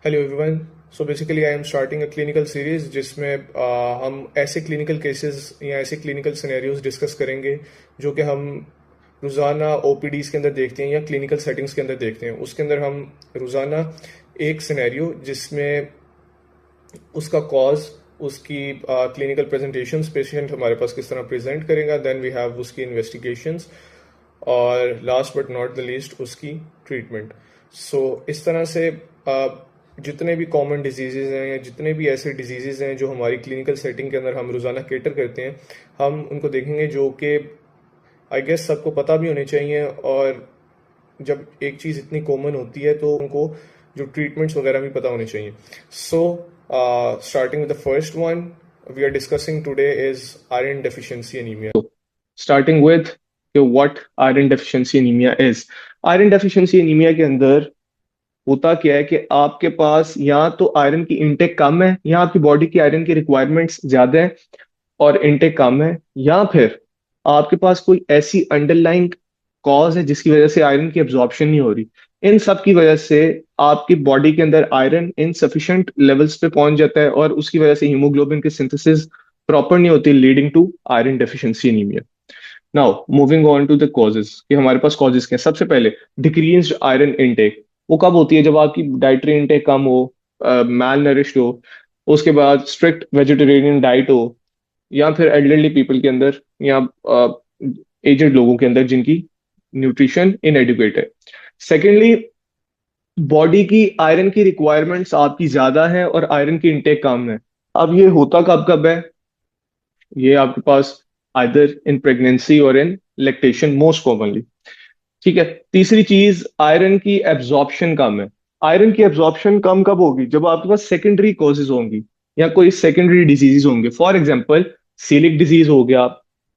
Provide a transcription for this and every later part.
Hello everyone. So basically I am starting a clinical series जिसमें हम ऐसे clinical cases या ऐसे क्लिनिकल सिनेरियोज डिस्कस करेंगे जो कि हम रोज़ाना ओपीडीज के अंदर देखते हैं या क्लिनिकल सेटिंग्स के अंदर देखते हैं। उसके अंदर हम रोज़ाना एक सिनेरियो जिसमें उसका कॉज, उसकी क्लिनिकल प्रेजेंटेशंस, पेशेंट हमारे पास किस तरह प्रेजेंट करेगा, देन वी हैव उसकी इन्वेस्टिगेशंस, और last but not the least उसकी ट्रीटमेंट। सो इस तरह से जितने भी कॉमन डिजीजेज हैं या जितने भी ऐसे डिजीजेज हैं जो हमारी क्लिनिकल सेटिंग के अंदर हम रोज़ाना केटर करते हैं, हम उनको देखेंगे, जो कि आई गेस सबको पता भी होने चाहिए। और जब एक चीज़ इतनी कॉमन होती है तो उनको जो ट्रीटमेंट्स वगैरह भी पता होने चाहिए। So starting with the first one we are discussing today is iron deficiency anaemia. Starting with what iron deficiency anaemia is. Iron deficiency anaemia के अंदर होता क्या है कि आपके पास या तो आयरन की इनटेक कम है या आपकी बॉडी की आयरन की रिक्वायरमेंट्स ज्यादा है और इनटेक कम है, या फिर आपके पास कोई ऐसी अंडरलाइंग कॉज है जिसकी वजह से आयरन की एब्जॉर्प्शन नहीं हो रही। इन सब की वजह से आपकी बॉडी के अंदर आयरन इनसफिशिएंट लेवल्स पे पहुंच जाता है और उसकी वजह से हीमोग्लोबिन की सिंथेसिस प्रॉपर नहीं होती, leading to iron deficiency anaemia. Now moving on to the causes कि हमारे पास कॉजेज क्या हैं। सबसे पहले डिक्रीज्ड आयरन इनटेक। वो कब होती है? जब आपकी डाइटरी इनटेक कम हो, मैल नरिश्ड हो, उसके बाद स्ट्रिक्ट वेजिटेरियन डाइट हो, या फिर एल्डरली पीपल के अंदर या एजेड लोगों के अंदर जिनकी न्यूट्रिशन इनएडिक्वेट है। सेकेंडली, बॉडी की आयरन की रिक्वायरमेंट्स आपकी ज्यादा है और आयरन की इनटेक कम है। अब ये होता कब कब है? ये आपके पास आइदर इन प्रेगनेंसी और इन लैक्टेशन मोस्ट कॉमनली। ठीक है। तीसरी चीज, आयरन की एब्जॉर्प्शन कम है। आयरन की एब्जॉर्प्शन कम कब होगी? जब आपके पास सेकेंडरी कॉजेज होंगी या कोई सेकेंडरी डिजीज होंगे। फॉर एग्जांपल, सीलिक डिजीज हो गया,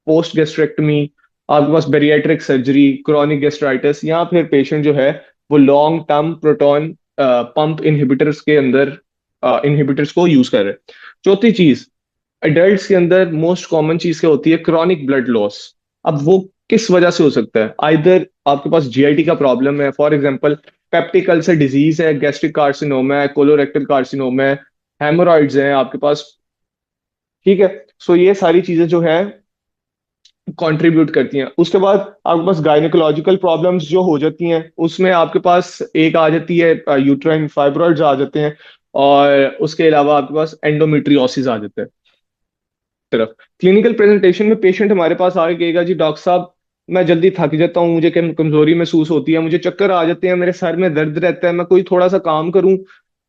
पोस्ट गैस्ट्रेक्टमी, आपके पास बेरियाट्रिक सर्जरी, क्रॉनिक गैस्ट्राइटिस, या फिर पेशेंट जो है वो long term proton pump inhibitors के अंदर इनहिबिटर्स को यूज कर रहे हैं। चौथी चीज, एडल्ट्स के अंदर मोस्ट कॉमन चीज क्या होती है? Chronic blood loss. अब वो किस वजह से हो सकता है? आइदर आपके पास जीआईटी का प्रॉब्लम है, for example peptic ulcer disease है, गैस्ट्रिक कार्सिनोमा है, कोलोरेक्टल कार्सिनोमा है, हेमोरॉइड्स हैं आपके पास। ठीक है। सो ये सारी चीजें जो है कंट्रीब्यूट करती हैं। उसके बाद आपके पास गायनेकोलॉजिकल प्रॉब्लम्स जो हो जाती हैं, उसमें आपके पास एक आ जाती है यूट्राइन फाइब्रॉइड्स आ जाते हैं, और उसके अलावा आपके पास एंडोमेट्रियोसिस आ जाता है तरफ। क्लिनिकल प्रेजेंटेशन में पेशेंट हमारे पास आके कहेगा, जी डॉक्टर साहब मैं जल्दी थक जाता हूँ, मुझे कमजोरी महसूस होती है, मुझे चक्कर आ जाते हैं, मेरे सर में दर्द रहता है, मैं कोई थोड़ा सा काम करूं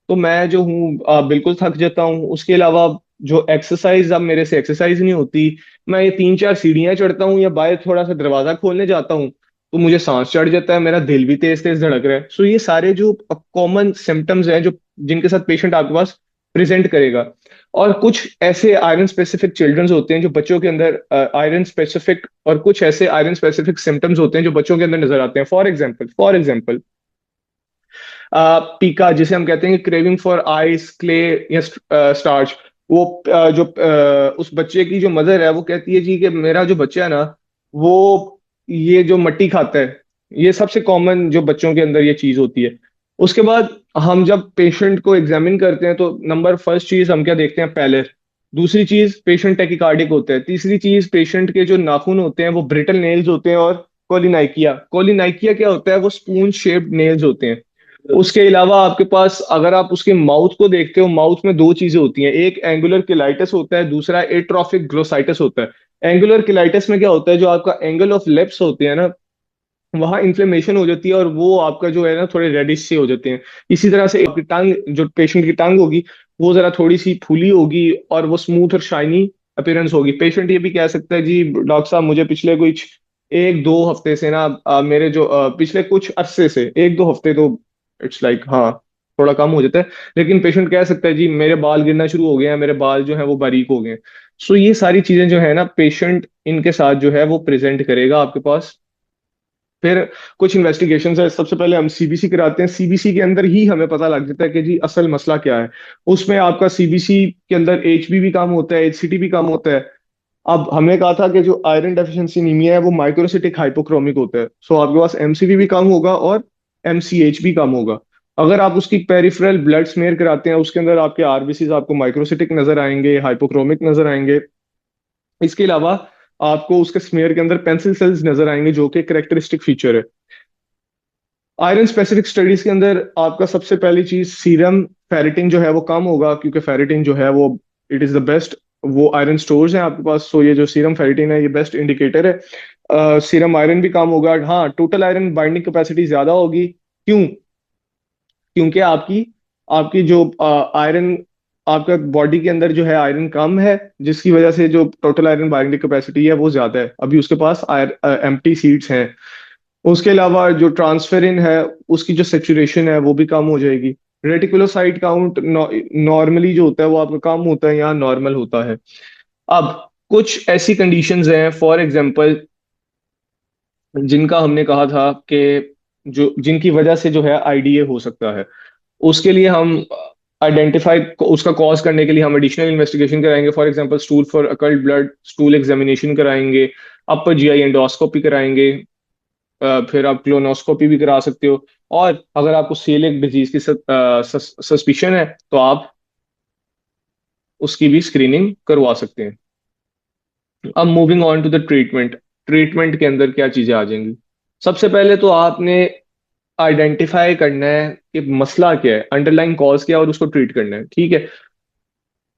तो मैं जो हूँ बिल्कुल थक जाता हूँ। उसके अलावा जो एक्सरसाइज, अब मेरे से एक्सरसाइज नहीं होती, मैं ये 3-4 सीढ़ियां चढ़ता हूँ या बाहर थोड़ा सा दरवाजा खोलने जाता हूँ तो मुझे सांस चढ़ जाता है, मेरा दिल भी तेज तेज धड़क रहा है। सो ये सारे जो कॉमन सिम्टम्स हैं जो जिनके साथ पेशेंट आपके पास प्रेजेंट करेगा। और कुछ ऐसे आयरन स्पेसिफिक चिल्ड्रंस होते हैं जो बच्चों के अंदर आयरन स्पेसिफिक, और कुछ ऐसे आयरन स्पेसिफिक सिम्टम्स होते हैं जो बच्चों के अंदर नजर आते हैं। फॉर एग्जाम्पल पीका, जिसे हम कहते हैं क्रेविंग फॉर आइस, क्ले या स्टार्च। वो उस बच्चे की जो मदर है वो कहती है जी कि मेरा जो बच्चा है ना, वो ये जो मट्टी खाता है। ये सबसे कॉमन जो बच्चों के अंदर ये चीज होती है। उसके बाद हम जब पेशेंट को एग्जामिन करते हैं तो नंबर फर्स्ट चीज हम क्या देखते हैं? पैलर। दूसरी चीज, पेशेंट टेकिकार्डिक होता है। तीसरी चीज, पेशेंट के जो नाखून होते हैं वो ब्रिटल नेल्स होते हैं। और कोलिनाइकिया, कोलिनाइकिया क्या होता है? वो स्पून शेप्ड नेल्स होते हैं। उसके अलावा आपके पास अगर आप उसके माउथ को देखते हो, माउथ में दो चीजें होती हैं, एक एंगुलर किलाइटिस होता है, दूसरा एट्रोफिक ग्लोसाइटिस होता है। एंगुलर किलाइटिस में क्या होता है? जो आपका एंगल ऑफ लिप्स होते हैं ना, वहां इन्फ्लेमेशन हो जाती है और वो आपका जो है ना थोड़े रेडिश से हो जाते हैं। इसी तरह से आपकी टंग, जो पेशेंट की टंग होगी वो जरा थोड़ी सी फूली होगी और वो स्मूथ और शाइनी अपीयरेंस होगी। पेशेंट ये भी कह सकता है, जी डॉक्टर साहब मुझे पिछले कुछ 1-2 हफ्ते से ना मेरे जो पिछले कुछ अरसे से 1-2 हफ्ते तो इट्स लाइक हाँ थोड़ा कम हो जाता है, लेकिन पेशेंट कह सकता है जी मेरे बाल गिरना शुरू हो गए हैं, मेरे बाल जो है वो बारीक हो गए हैं। सो ये सारी चीजें जो है ना पेशेंट इनके साथ जो है वो प्रेजेंट करेगा आपके पास। फिर कुछ इन्वेस्टिगेशन है। सबसे पहले हम सीबीसी कराते हैं। सीबीसी के अंदर ही हमें पता लग जाता है कि जी असल मसला क्या है। उसमें आपका सीबीसी के अंदर एचबी भी कम होता है, एचसीटी भी कम होता है। अब हमने कहा था कि जो आयरन डेफिशिएंसी एनीमिया है वो माइक्रोसिटिक हाइपोक्रोमिक होता है। सो आपके पास एमसीवी भी कम होगा और एमसीएच भी कम होगा। अगर आप उसकी पेरिफेरल ब्लड स्मेयर कराते हैं, उसके अंदर आपके आरबीसीज आपको माइक्रोसिटिक नजर आएंगे, हाइपोक्रोमिक नजर आएंगे। इसके अलावा आपको उसके स्मेयर के अंदर पेंसिल सेल्स नजर आएंगे, जो कि करेक्टरिस्टिक फीचर है। आयरन स्पेसिफिक स्टडीज के अंदर आपका सबसे पहली चीज सीरम फेरिटिन जो है वो कम होगा, क्योंकि फेरिटिन जो है वो इट इज द बेस्ट, वो आयरन स्टोर्स हैं आपके पास। सो ये जो सीरम फेरिटिन है ये बेस्ट इंडिकेटर है। सीरम आयरन भी कम होगा। हाँ, टोटल आयरन बाइंडिंग कैपेसिटी ज्यादा होगी। क्यों? क्योंकि आपकी आपकी जो आयरन, आपका बॉडी के अंदर जो है आयरन कम है, जिसकी वजह से जो टोटल आयरन बाइंडिंग कैपेसिटी है वो ज्यादा है। अभी उसके पास एम्प्टी सीट्स हैं। उसके अलावा जो ट्रांसफेरिन है उसकी जो सेचुरेशन है वो भी कम हो जाएगी। रेटिकुलोसाइट काउंट नॉर्मली जो होता है वो आपका कम होता है, यहाँ नॉर्मल होता है। अब कुछ ऐसी कंडीशंस हैं, फॉर एग्जांपल, जिनका हमने कहा था कि जो जिनकी वजह से जो है आईडीए हो सकता है, उसके लिए हम आइडेंटिफाई उसका कॉज करने के लिए हम एडिशनल इन्वेस्टिगेशन कराएंगे। For example stool for occult blood, stool examination कराएंगे, अपर जीआई एंडोस्कोपी कराएंगे, फिर आप क्लोनोस्कोपी भी करा सकते हो। और अगर आपको सीलिएक डिजीज की सस्पिशन है तो आप उसकी भी स्क्रीनिंग करवा सकते हैं। अब moving on to the treatment. Treatment के अंदर क्या चीजें आ जाएंगी? सबसे पहले तो आपने आइडेंटिफाई करना है कि मसला क्या है, अंडरलाइन कॉज क्या है, और उसको ट्रीट करना है। ठीक है।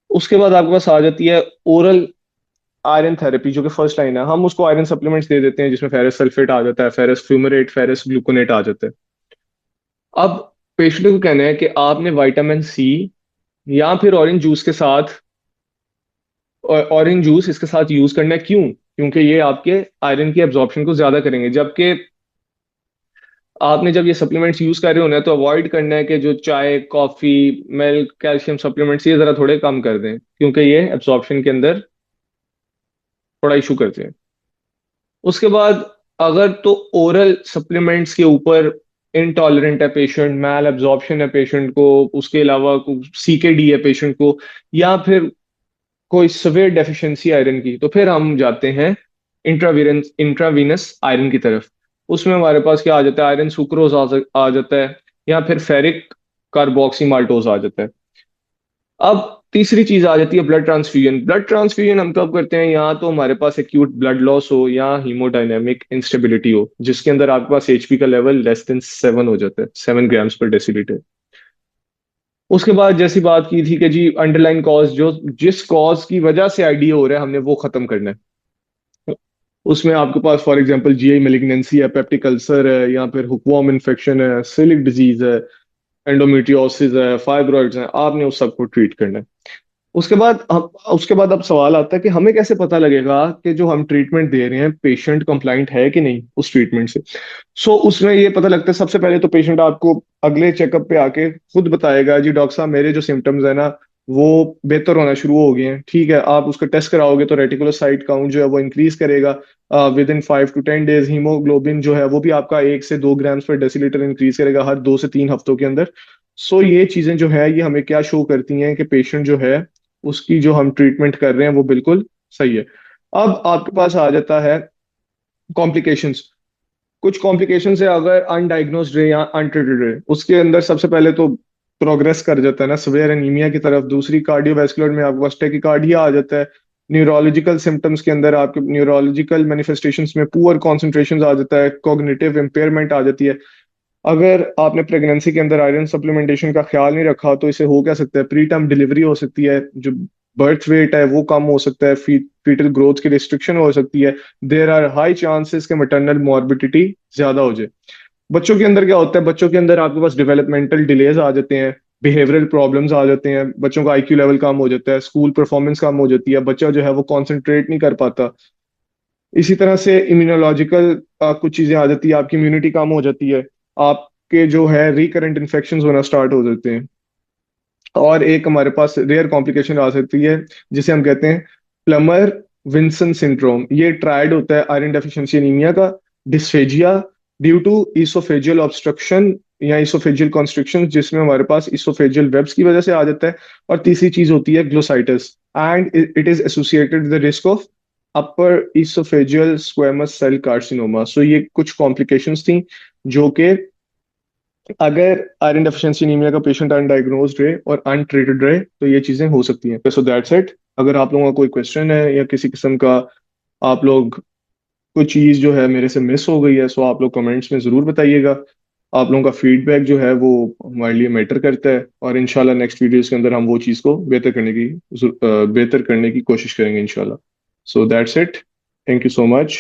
उसके बाद आपके पास आ जाती है ओरल आयरन थेरेपी, जो कि फर्स्ट लाइन है। हम उसको आयरन सप्लीमेंट्स दे देते हैं, जिसमें फेरस सल्फेट आ जाता है, फेरस फ्यूमरेट, फेरस ग्लूकोनेट आ जाता है। अब पेशेंट को कहना है कि आपने विटामिन सी या फिर ऑरेंज जूस के साथ, ऑरेंज जूस इसके साथ यूज करना है। क्यों? क्योंकि ये आपके आयरन की एब्जॉर्प्शन को ज्यादा करेंगे। जबकि आपने जब ये सप्लीमेंट्स यूज कर रहे होना है तो अवॉइड करना है कि जो चाय, कॉफी, मिल्क, कैल्शियम सप्लीमेंट्स ये जरा थोड़े कम कर दें, क्योंकि ये एब्जॉर्प्शन के अंदर थोड़ा इशू करते हैं। उसके बाद अगर तो ओरल सप्लीमेंट्स के ऊपर इनटॉलरेंट है पेशेंट, मैल एब्जॉर्प्शन है पेशेंट को, उसके अलावा सीकेडी है पेशेंट को, या फिर कोई सवेयर डेफिशिएंसी आयरन की, तो फिर हम जाते हैं इंट्रावीनस आयरन की तरफ। उसमें हमारे पास क्या आ जाता है? आयरन सुक्रोज आ जाता है, या फिर फेरिक कार्बोक्सी माल्टोज आ जाता है। अब तीसरी चीज आ जाती है ब्लड ट्रांसफ्यूजन। ब्लड ट्रांसफ्यूजन हम कब करते हैं? या तो हमारे पास एक्यूट ब्लड लॉस हो या हीमोडायनेमिक इंस्टेबिलिटी हो, जिसके अंदर आपके पास एचपी का लेवल लेस देन 7 हो जाता है, 7 ग्राम्स पर डेसीलीटर। उसके बाद जैसी बात की थी कि जी अंडरलाइन कॉज, जो जिस कॉज की वजह से आईडीए हो रहा है हमने वो खत्म करना है। उसमें आपके पास फॉर एग्जांपल जीआई मेलिग्नेंसी है, पेप्टिक अल्सर है, या फिर हुकवॉर्म इन्फेक्शन है, सिलिक डिजीज है, एंडोमेट्रियोसिस है, फाइब्रॉइड्स हैं, आपने उस सबको ट्रीट करना है। उसके बाद अब सवाल आता है कि हमें कैसे पता लगेगा कि जो हम ट्रीटमेंट दे रहे हैं पेशेंट कंप्लाइंट है कि नहीं उस ट्रीटमेंट से। उसमें ये पता लगता है, सबसे पहले तो पेशेंट आपको अगले चेकअप पे आके खुद बताएगा, जी डॉक्टर साहब मेरे जो सिम्टम्स है ना वो बेहतर होना शुरू हो गए हैं। ठीक है, आप उसका टेस्ट कराओगे तो रेटिकुलोसाइट काउंट जो है वो इंक्रीज करेगा। With in 5 to 10 days haemoglobin जो है वो भी आपका 1 से 2 ग्राम्स पर डेसीलीटर इंक्रीज करेगा हर 2 से 3 हफ्तों के अंदर। ये चीजें जो है ये हमें क्या शो करती हैं कि पेशेंट जो है उसकी जो हम ट्रीटमेंट कर रहे हैं वो बिल्कुल सही है। अब आपके पास आ जाता है कॉम्प्लिकेशंस। कुछ कॉम्प्लिकेशंस है अगर अनडायग्नोस्ड है या अनट्रीटेड है, उसके अंदर सबसे पहले तो प्रोग्रेस कर जाता है ना सवेयर एनीमिया की तरफ। दूसरी कार्डियोवैस्कुलर में आपके पास टेकिकार्डिया आ जाता है। न्यूरोलॉजिकल सिम्टम्स के अंदर आपके न्यूरोलॉजिकल मैनिफेस्टेशंस में पुअर कॉन्सेंट्रेशन आ जाता है, कॉग्निटिव इम्पेयरमेंट आ जाती है। अगर आपने प्रेगनेंसी के अंदर आयरन सप्लीमेंटेशन का ख्याल नहीं रखा तो इसे हो क्या सकता है? प्री टर्म डिलीवरी हो सकती है, जो बर्थ वेट है वो कम हो सकता है, फीटल ग्रोथ की रिस्ट्रिक्शन हो सकती है। देयर आर हाई चांसेस के मैटरनल मॉर्बिडिटी ज्यादा हो जाए। बच्चों के अंदर क्या होता है? बच्चों के अंदर आपके पास डेवलपमेंटल डिलेज आ जाते हैं, बिहेवियरल प्रॉब्लम्स आ जाते हैं, बच्चों का आईक्यू लेवल कम हो जाता है, स्कूल परफॉर्मेंस कम हो जाती है, बच्चा जो है वो कॉन्सेंट्रेट नहीं कर पाता। इसी तरह से इम्यूनोलॉजिकल कुछ चीजें आ जाती है, आपकी इम्यूनिटी कम हो जाती है, आपके जो है रिकरेंट इन्फेक्शन होना स्टार्ट हो जाते हैं। और एक हमारे पास रेयर कॉम्प्लिकेशन आ सकती है जिसे हम कहते हैं प्लमर विंसन सिंड्रोम। ये ट्रायड होता है आयरन डेफिशिएंसी एनीमिया का। Dysphagia due to oesophageal obstruction या इसोफेजियल कॉन्स्ट्रिक्शन, जिसमें हमारे पास इसोफेजियल वेब्स की वजह से आ जाता है। और तीसरी चीज होती है glossitis, and it is associated with the risk of upper oesophageal squamous cell carcinoma. ये कुछ कॉम्प्लिकेशंस थी जो कि अगर आयरन डेफिशिएंसी एनीमिया का पेशेंट अनडायग्नोज्ड रहे और अनट्रीटेड रहे तो ये चीजें हो सकती हैं। So that's it. अगर आप लोगों का कोई क्वेश्चन है या किसी किस्म का आप लोग कोई चीज जो है मेरे से मिस हो गई है, सो आप लोग कमेंट्स में जरूर बताइएगा। आप लोगों का फीडबैक जो है वो हमारे लिए मैटर करता है, और इंशाल्लाह नेक्स्ट वीडियोस के अंदर हम वो चीज़ को बेहतर करने की कोशिश करेंगे इंशाल्लाह। So that's it. Thank you so much.